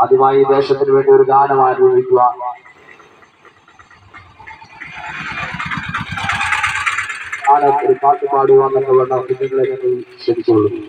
ആദ്യമായി ഈ ദേശത്തിന് വേണ്ടി ഒരു ഗാനം ആരംഭിക്കുക. ഒരു പാട്ട് പാടുക എന്നുള്ള കുഞ്ഞുങ്ങളെ ക്ഷണിച്ചുകൊള്ളുന്നു.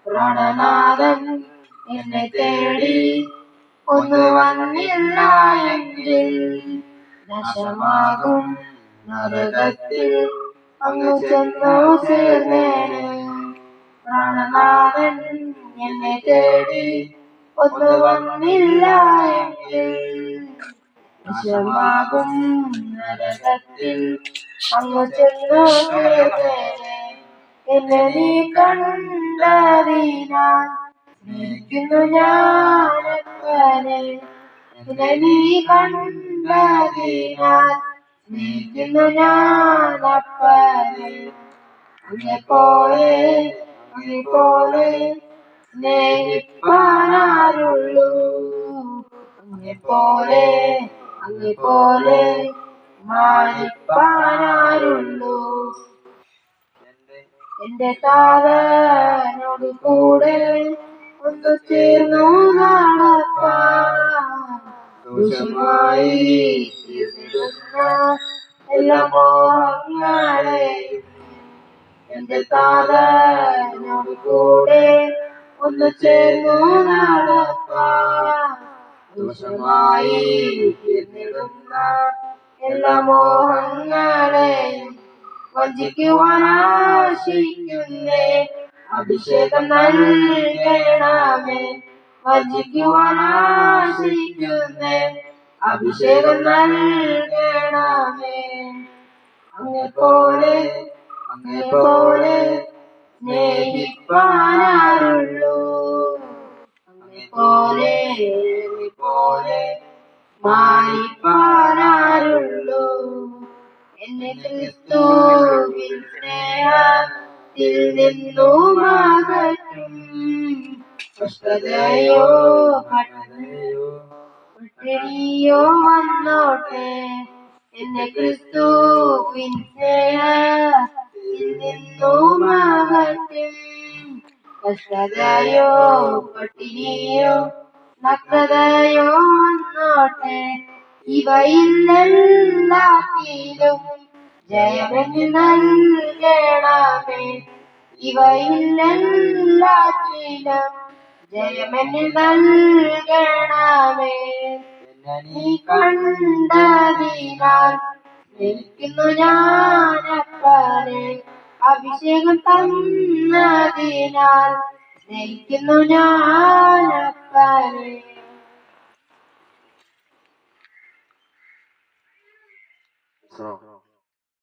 പ്രാണനാഥൻ എന്നെ തേടി ഒന്ന് വന്നില്ല എങ്കിൽ നാശമാകും നരകത്തിൽ അങ്ങ് ചെന്നു ചേർന്നേനെ. പ്രാണനാഥൻ എന്നെ തേടി ഒന്ന് വന്നില്ല എങ്കിൽ നാശമാകും നരകത്തിൽ അങ്ങ് ചെന്നു ചേർന്നേനെ. എന്നെ നീ കണ്ടതിനാൽ സ്നേഹിക്കുന്നു ഞാനപ്പനെ. എന്നെ നീ കണ്ടതിനാൽ സ്നേഹിക്കുന്നു ഞാനപ്പനെ. അങ്ങെപ്പോലെ സ്നേഹിപ്പാനാരുള്ളൂ. അങ്ങെപ്പോലെ മാനിപ്പാനാരുള്ളൂ. എന്റെ താതനോട് കൂടെ ഒന്ന് ചേർന്നു നടപ്പാൻ ദോഷമായി തീർന്നിടുന്ന എല്ലാ മോഹങ്ങളെയും എന്റെ താതനോട് കൂടെ ഒന്ന് ചേർന്നു നടപ്പാൻ ദോഷമായി തീർന്നിടുന്ന എല്ലാ മോഹങ്ങളെയും വഞ്ചിക്കുവാനാശിക്കുന്നേ. അഭിഷേകം നൽകണമേ. വഞ്ചിക്കുവാനാശിക്കുന്നേ. അഭിഷേകം നൽകണമേ. അങ്ങെപ്പോലെ സ്നേഹിപ്പാനാരുള്ളൂ. അങ്ങെപ്പോലെ മാനിപ്പാനാരുള്ളൂ. എന്നെ ക്രിസ്തുവിൻ സ്നേഹത്തിൽ നിന്നും അകറ്റും കഷ്ടതയോ പട്ടിണിയോ വന്നോട്ടെ. എന്നെ ക്രിസ്തുവിൻ സ്നേഹത്തിൽ നിന്നും അകറ്റും കഷ്ടതയോ പട്ടിണിയോ നഗ്നതയോ വന്നോട്ടെ. ഇവയിലെല്ലാത്തിലും ജയമെന്ന് നൽകണമേ. ഇവയിലെല്ലാത്തിലും ജയമെന്ന് നൽകണമേ. നീ കണ്ടതിനാൽ സ്നേഹിക്കുന്നു ഞാനപ്പനെ. അഭിഷേകം തന്നതിനാൽ സ്നേഹിക്കുന്നു ഞാനപ്പനെ. So